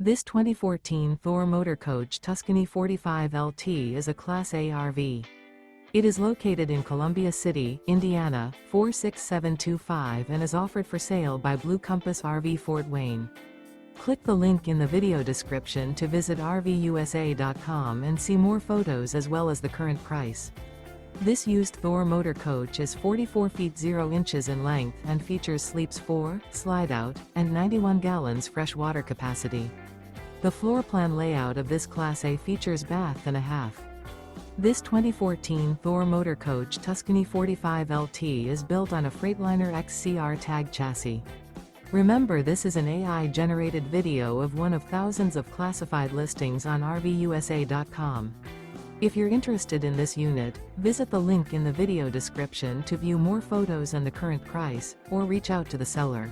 This 2014 Thor Motor Coach Tuscany 45 LT is a Class A RV. It is located in Columbia City, Indiana, 46725 and is offered for sale by Blue Compass RV Fort Wayne. Click the link in the video description to visit RVUSA.com and see more photos as well as the current price. This used Thor Motor Coach is 44 feet 0 inches in length and features sleeps 4, Slideout, and 91 gallons fresh water capacity. The floor plan layout of this Class A features bath and a half. This 2014 Thor Motor Coach Tuscany 45 LT is built on a Freightliner XCR Tag chassis. Remember, this is an AI-generated video of one of thousands of classified listings on RVUSA.com. If you're interested in this unit, visit the link in the video description to view more photos and the current price, or reach out to the seller.